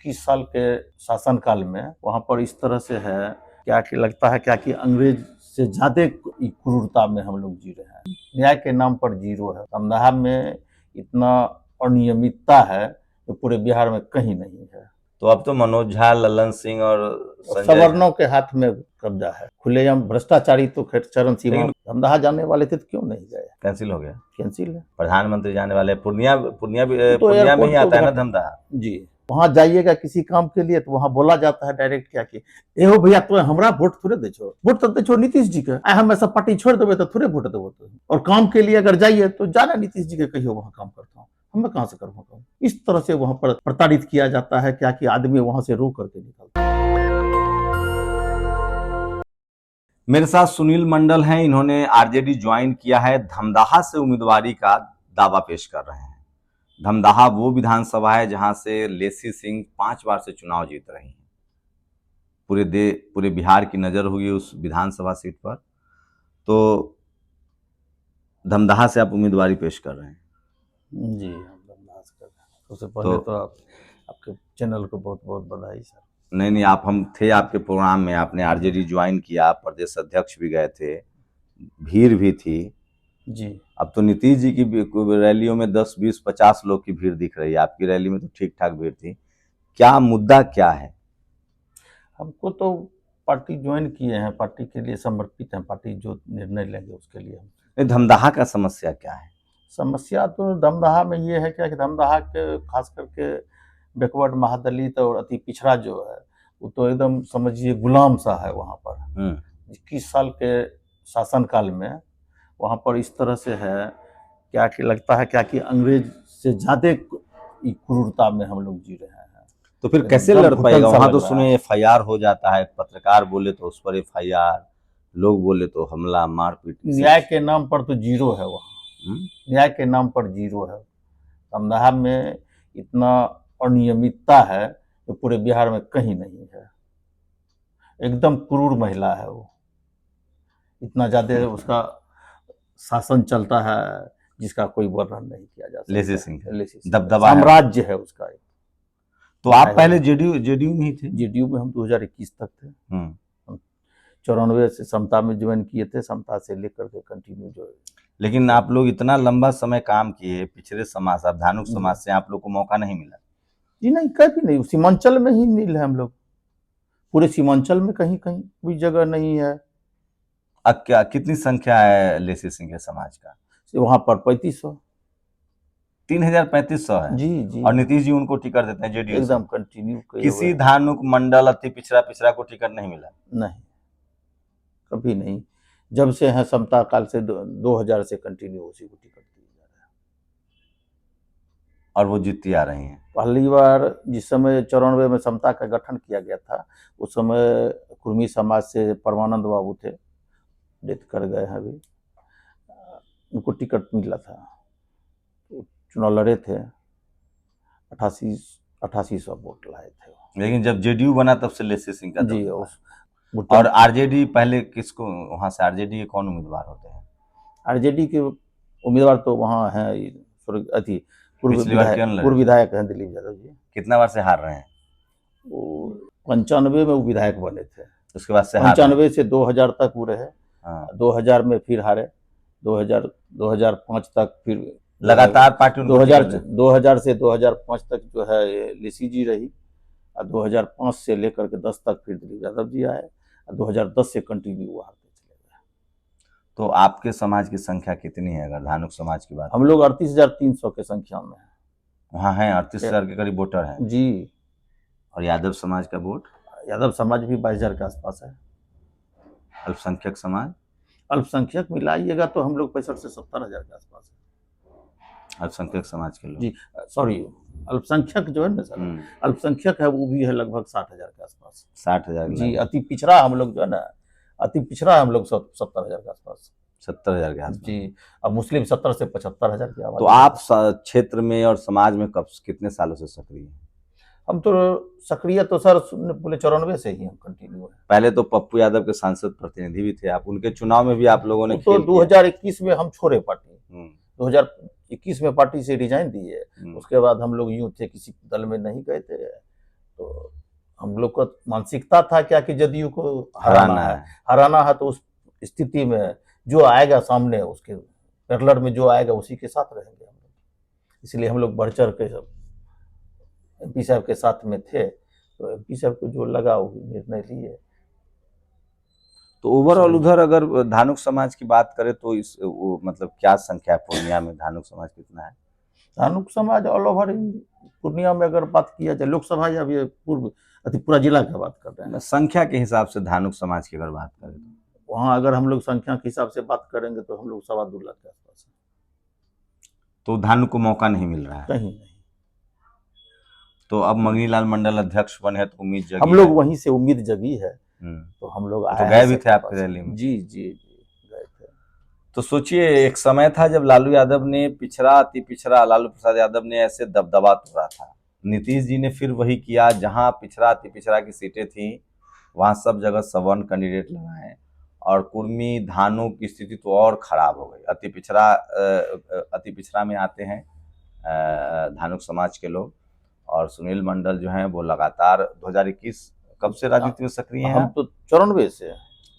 21 साल के शासनकाल में वहाँ पर इस तरह से है क्या कि लगता है क्या कि अंग्रेज से ज्यादा क्रूरता में हम लोग जी रहे हैं। न्याय के नाम पर जीरो है। धमदाहा में इतना अनियमितता है जो पूरे बिहार में कहीं नहीं है। तो अब तो मनोज झा, ललन सिंह और सवर्णों के हाथ में कब्जा है। खुलेआम भ्रष्टाचारी तो खैर चरण सीमा। धमदाहा जाने वाले थे तो क्यों नहीं गए? कैंसिल हो गया। कैंसिल है। प्रधानमंत्री जाने वाले। पूर्णिया तो में ही आता है ना धमदाहा जी। वहां जाइएगा किसी काम के लिए तो वहां बोला जाता है डायरेक्ट क्या कि एहो भैया तो हमरा वोट थोड़े दे छो, वोट तो दे छो नीतीश जी के। हम ऐसा पार्टी छोड़ देवे तो थोड़े वोट देवो। तो और काम के लिए अगर जाइए तो जाना नीतीश जी के कहियो वहां काम करता हूँ, मैं कहां से करूंगा काम। इस तरह से वहां पर प्रताड़ित किया जाता है क्या कि आदमी वहां से रो करके निकलता है। मेरे साथ सुनील मंडल हैं। इन्होंने आरजेडी ज्वाइन किया है। धमदाहा से उम्मीदवारी का दावा पेश कर रहे हैं। धमदाहा वो विधानसभा है जहां से लेसी सिंह 5 बार से चुनाव जीत रही हैं। पूरे बिहार की नजर हुई उस विधानसभा सीट पर। तो धमदाहा से आप उम्मीदवारी पेश कर रहे हैं जी। हम धमदाहा से कर रहे हैं। सबसे पहले तो आपके चैनल को बहुत बहुत बधाई सर। नहीं, हम थे आपके प्रोग्राम में। आपने आरजेडी ज्वाइन किया, प्रदेश अध्यक्ष भी गए थे, भीड़ भी थी जी। अब तो नीतीश जी की रैलियों में 10, 20, 50 लोग की भीड़ दिख रही है। आपकी रैली में तो ठीक ठाक भीड़ थी। क्या मुद्दा क्या है? हमको तो पार्टी ज्वाइन किए हैं, पार्टी के लिए समर्पित हैं। पार्टी जो निर्णय लेंगे उसके लिए हम। धमदाहा का समस्या क्या है? समस्या तो धमदाहा में ये है क्या कि धमदाहा के खास करके बैकवर्ड, महादलित और अति पिछड़ा जो है वो तो एकदम समझिए गुलाम सा है वहाँ पर। 21 साल के शासनकाल में वहाँ पर इस तरह से है क्या कि लगता है क्या कि अंग्रेज से ज्यादा क्रूरता में हम लोग जी रहे हैं। तो फिर कैसे लड़ पाएगा? वहाँ तो सुने FIR हो जाता है, पत्रकार बोले तो उस पर FIR, लोग बोले तो हमला, मारपीट। न्याय के नाम पर तो जीरो है वहाँ। न्याय के नाम पर जीरो है। धमदाहा में इतना अनियमितता है जो पूरे बिहार में कहीं नहीं है। एकदम क्रूर महिला है वो। इतना ज्यादा उसका शासन चलता है जिसका कोई वर्णन नहीं किया जा सकता। लेसी सिंह दबदबा साम्राज्य है उसका। तो आप पहले जेडीयू में ही थे? जेडीयू में हम 2021 तक थे। 94 से समता में ज्वाइन किए थे, समता से लेकर के कंटिन्यू जो। लेकिन आप लोग इतना लंबा समय काम किए पिछड़े समाज, धानुक समाज से, आप लोग को मौका नहीं मिला? जी नहीं, कभी नहीं। सीमांचल में ही नील है हम लोग। पूरे सीमांचल में कहीं कहीं कोई जगह नहीं है। अब क्या कितनी संख्या है लेसी सिंह के समाज का? वहां पर 3500। 3500 है जी। और नीतीश जी उनको टिकट देते हैं जेडीयू एकदम कंटिन्यू। किसी धानुक मंडल अति पिछड़ा को टिकट नहीं मिला? नहीं, कभी नहीं। जब से है समता काल से 2000 से कंटिन्यू उसी को टिकट दिया जा रहा है और वो जीतती आ रही हैं। पहली बार जिस समय 94 में समता का गठन किया गया था उस समय कुर्मी समाज से परमानंद बाबू थे, डेथ कर गए हैं अभी। उनको टिकट मिला था, चुनाव लड़े थे, 8800 वोट लाए थे। लेकिन जब जेडीयू बना तब से लेसी सिंह का जी। और आरजेडी पहले किसको, वहां से आरजेडी के कौन उम्मीदवार होते हैं? आरजेडी के उम्मीदवार तो वहाँ है पूर्व विधायक हैं दिलीप यादव जी। कितना बार से हार रहे हैं? वो 95 में वो विधायक बने थे। उसके बाद से 95 से 2000 तक वो रहे। 2000 में फिर हारे। 2005 तक फिर लगातार पार्टी 2000 से 2005 तक जो है लेसी जी रही। 2005 से लेकर के 10 तक फिर दिलीप यादव जी आए। 2010 से कंटिन्यू हारते चले गए। तो आपके समाज की संख्या कितनी है अगर धानुक समाज की बात? हम लोग 38,300 के संख्या में है। वहाँ है 38,000 के करीब वोटर हैं जी। और यादव समाज का वोट? यादव समाज भी 22,000 के आसपास है। अल्पसंख्यक समाज? अल्पसंख्यक मिलाइएगा तो हम लोग 65 से 70,000 के आसपास है अल्पसंख्यक समाज के लोग। जी सॉरी, अल्पसंख्यक जो है ना सर, अल्पसंख्यक है वो भी है लगभग 60,000 के आसपास। 60,000 जी। अति पिछड़ा हम लोग जो है ना, अति पिछड़ा हम लोग 70,000 के आसपास। 70,000 के आसपास जी। अब मुस्लिम 70 से 75,000 की आबादी। तो आप क्षेत्र में और समाज में कब कितने सालों से सक्रिय हैं? हम तो सक्रिय तो सर पूरे 94 से ही हम कंटिन्यू है। पहले तो पप्पू यादव के सांसद प्रतिनिधि भी थे आप, उनके चुनाव में भी आप लोगों ने तो 2021 में हम छोड़े पार्टी। 2021 में पार्टी से रिजाइन दिए। उसके बाद हम लोग यूं थे, किसी दल में नहीं गए थे। हम लोग का मानसिकता था क्या कि जदयू को हराना है। हराना है, तो उस स्थिति में जो आएगा सामने, उसके पैरेलल में जो आएगा उसी के साथ रहेंगे हम लोग। इसलिए हम लोग बढ़ चढ़ के सब एमपी साहब के साथ में थे, तो एमपी साहब को जो लगा वो निर्णय लिए। तो ओवरऑल उधर अगर धानुक समाज की बात करें तो इस वो मतलब क्या संख्या है पूर्णिया में, धानुक समाज कितना है? धानुक समाज ऑल ओवर पूर्णिया में अगर बात किया जाए, लोकसभा या पूर्व पूरा जिला की बात कर रहे हैं, संख्या के हिसाब से धानुक समाज की अगर बात करें तो वहाँ अगर हम लोग संख्या के हिसाब से बात करेंगे तो हम लोग 2.25 लाख के आसपास हैं। तो धानुक को मौका नहीं मिल रहा है कहीं नहीं। तो अब मंगनीलाल मंडल अध्यक्ष बने तो उम्मीद जगी हम लोग वहीं से उम्मीद जगी है, तो हम लोग तो गए भी थे आपके रैली में? जी जी गए थे। तो सोचिए एक समय था जब लालू यादव ने पिछड़ा अति पिछड़ा लालू प्रसाद यादव ने ऐसे दबदबा तोड़ा था, नीतीश जी ने फिर वही किया, जहां पिछड़ा अति पिछड़ा की सीटें थी वहां सब जगह सवर्ण कैंडिडेट लगाए और कुर्मी धानुक की स्थिति तो और खराब हो गई। अति पिछड़ा में आते हैं धानुक समाज के लोग, और सुनील मंडल जो हैं वो लगातार 2021 कब से राजनीति में सक्रिय हैं? हम तो 94 से,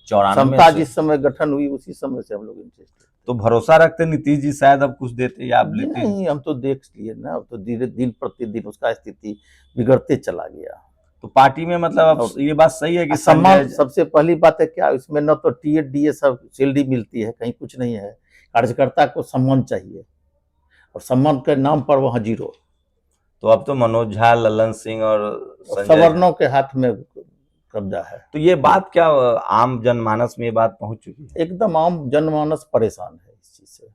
94 समता जिस समय गठन हुई उसी समय से हम लोग इंटरेस्टेड। तो भरोसा रखते नीतीश जी शायद अब कुछ देते या अब लेते? नहीं, हम तो देख लिए ना, अब तो धीरे दिन प्रतिदिन उसका स्थिति बिगड़ते चला गया। तो पार्टी में मतलब अब ये बात सही है कि सम्मान, सबसे पहली बात है क्या, इसमें न तो टीए डीए सब सैलरी मिलती है, कहीं कुछ नहीं है। कार्यकर्ता को सम्मान चाहिए और सम्मान के नाम पर वहाँ जीरो। तो अब तो मनोज झा, ललन सिंह और सवर्णों के हाथ में कब्जा है। तो ये बात क्या आम जनमानस में ये बात पहुंच चुकी है? एकदम आम जनमानस परेशान है इस चीज से।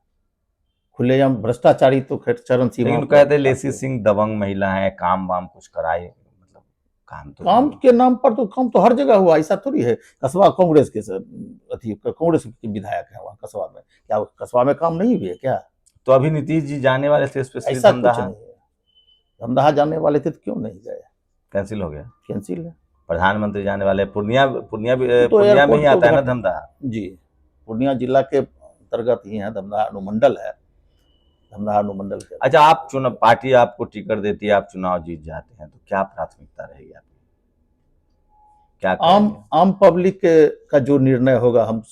खुलेआम भ्रष्टाचारी तो खैर चरण सीमा। लेकिन कहते लेसी सिंह दबंग महिला है, काम वाम कुछ कराए, मतलब काम के नाम पर तो काम तो हर जगह हुआ, ऐसा थोड़ी है। कसबा कांग्रेस के कांग्रेस के विधायक है वहाँ कसबा में, क्या कसबा में काम नहीं हुए क्या? तो अभी नीतीश जी जाने वाले थे स्पेशली ऐसा कुछ नहीं है। धमदाहा जाने वाले थे तो क्यों नहीं गए? कैंसिल हो गया? कैंसिल है। प्रधानमंत्री जाने वाले पूर्णिया तो पूर्णिया में ही आता है ना धमदाहा? जी, पूर्णिया जिला के अंतर्गत ही है, धमदाहा अनुमंडल है, धमदाहा अनुमंडल के। अच्छा, आप चुनाव पार्टी आपको टिकट देती है, आप चुनाव जीत जाते हैं, तो क्या प्राथमिकता रहेगी आपकी? क्या आम पब्लिक का जो निर्णय होगा हम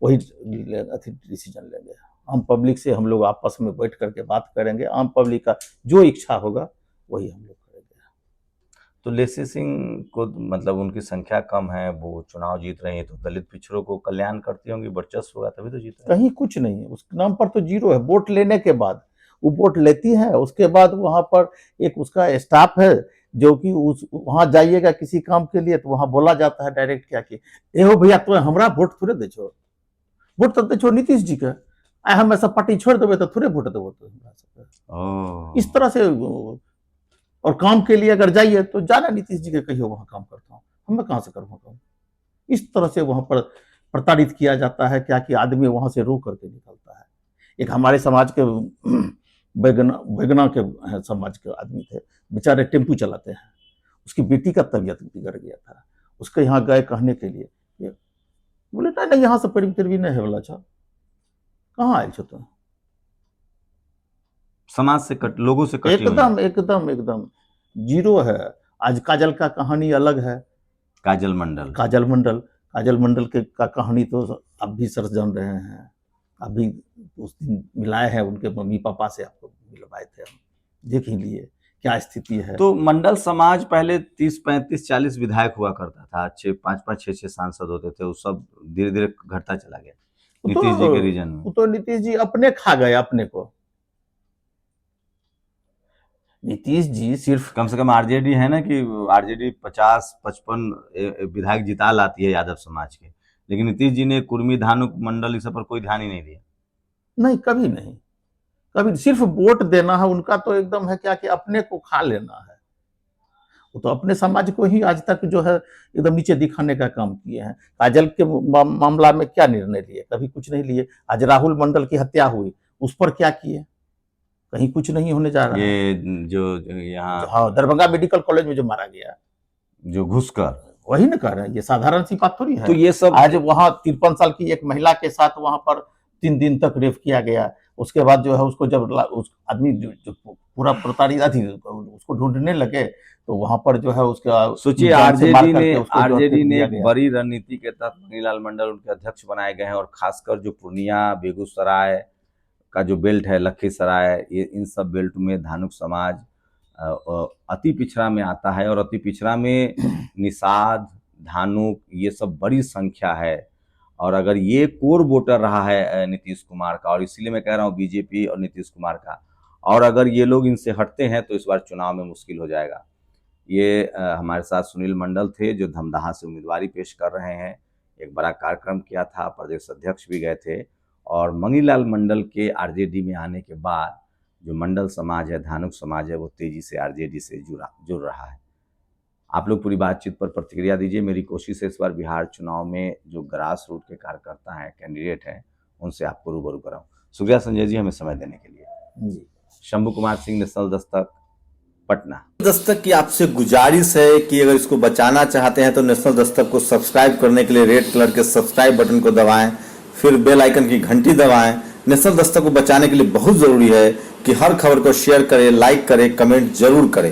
वही डिसीजन लेंगे। आम पब्लिक से हम लोग आपस में बैठ करके बात करेंगे, आम पब्लिक का जो इच्छा होगा वही हम लोग करेंगे। तो लेसी सिंह को मतलब उनकी संख्या कम है, वो चुनाव जीत रही है, तो दलित पिछड़ों को कल्याण करती होंगी, वर्चस्व होगा तभी तो जीत रहे हैं। कहीं कुछ नहीं है, उसके नाम पर तो जीरो है। वोट लेने के बाद वो वोट लेती है, उसके बाद वहाँ पर एक उसका स्टाफ है जो कि उस वहाँ जाइएगा किसी काम के लिए तो वहाँ बोला जाता है डायरेक्ट क्या कि एहो भैया तो हमरा वोट थोड़े दे छो, वोट तो दे छो नीतीश जी के, हम ऐसा पार्टी छोड़ देवे तो थोड़े वोट देवो तो इस तरह से। और काम के लिए अगर जाइए तो जाना नीतीश जी के कहियो वहाँ काम करता हूँ, मैं कहाँ से करूँगा काम। इस तरह से वहाँ पर प्रताड़ित किया जाता है क्या कि आदमी वहाँ से रो करके निकलता है। एक हमारे समाज के बैगना के समाज के आदमी थे, बेचारे टेम्पू चलाते हैं, उसकी बेटी का तबीयत बिगड़ गया था, उसके यहाँ गए कहने के लिए, बोले नहीं यहाँ से पैरवी नहीं है वाला छा, कहाँ आयल छो तुम? समाज से कट, लोगों से कटी एकदम एकदम एकदम जीरो है। आज काजल का कहानी अलग है। काजल मंडल का कहानी तो आप भी सर जान रहे हैं, अभी उस दिन मिलाए हैं उनके मम्मी पापा से, आपको मिलवाए थे हम, देख ही लिए क्या स्थिति है। तो मंडल समाज पहले 30, 35, 40 विधायक हुआ करता था, 5, 6 सांसद होते थे, वो सब धीरे धीरे घटता चला गया नीतीश जी के रीजन में। तो नीतीश जी अपने खा गए अपने को। नीतीश जी सिर्फ कम से कम आरजेडी है ना कि आरजेडी 50-55 विधायक जिता लाती है यादव समाज के, लेकिन नीतीश जी ने कुर्मी धानुक मंडल इस पर कोई ध्यान ही नहीं दिया। नहीं, कभी नहीं, कभी सिर्फ वोट देना है उनका, तो एकदम है क्या कि अपने को खा लेना है। वो तो अपने समाज को ही आज तक जो है एकदम नीचे दिखाने का काम किए हैं। काजल के मामला में क्या निर्णय लिए? कभी कुछ नहीं लिए। आज राहुल मंडल की हत्या हुई, उस पर क्या किए? कहीं कुछ नहीं होने जा रहा है। ये जो यहाँ हाँ, दरभंगा मेडिकल कॉलेज में जो मारा गया, जो घुसकर, वही न कर रहे हैं, ये साधारण सी बात थोड़ी है। तो ये सब आज वहाँ 53 साल की एक महिला के साथ वहां पर 3 दिन तक रेप किया गया, उसके बाद जो है उसको जब उस आदमी जो पूरा प्रताड़ित थी उसको ढूंढने लगे तो वहां पर जो है उसका सोचिए जान से मार आरजेडी करके उसको जो है ने फेंक दिया एक गया। बड़ी रणनीति के तहत मनीलाल मंडल उनके अध्यक्ष बनाए गए हैं, और खासकर जो पूर्णिया बेगूसराय का जो बेल्ट है, लखीसराय, ये इन सब बेल्ट में धानुक समाज अति पिछड़ा में आता है, और अति पिछड़ा में निषाद, धानुक, ये सब बड़ी संख्या है। और अगर ये कोर वोटर रहा है नीतीश कुमार का, और इसीलिए मैं कह रहा हूँ बीजेपी और नीतीश कुमार का, और अगर ये लोग इनसे हटते हैं तो इस बार चुनाव में मुश्किल हो जाएगा। ये हमारे साथ सुनील मंडल थे जो धमदाहा से उम्मीदवारी पेश कर रहे हैं। एक बड़ा कार्यक्रम किया था, प्रदेश अध्यक्ष भी गए थे, और मनीलाल मंडल के आरजेडी में आने के बाद जो मंडल समाज है, धानुक समाज है, वो तेजी से आरजेडी से जुड़ रहा है। आप लोग पूरी बातचीत पर प्रतिक्रिया दीजिए। मेरी कोशिश है इस बार बिहार चुनाव में जो ग्रास रूट के कार्यकर्ता हैं, कैंडिडेट हैं, उनसे आपको रूबरू कराऊं। शुक्रिया संजय जी हमें समय देने के लिए। शंभू कुमार सिंह, नेशनल दस्तक, पटना। दस्तक की आपसे गुजारिश है कि अगर इसको बचाना चाहते हैं तो नेशनल दस्तक को सब्सक्राइब करने के लिए रेड कलर के सब्सक्राइब बटन को दबाएं, फिर बेल आइकन की घंटी दबाएं। नेशनल दस्तक को बचाने के लिए बहुत जरूरी है कि हर खबर को शेयर करें, लाइक करें, कमेंट जरूर करें।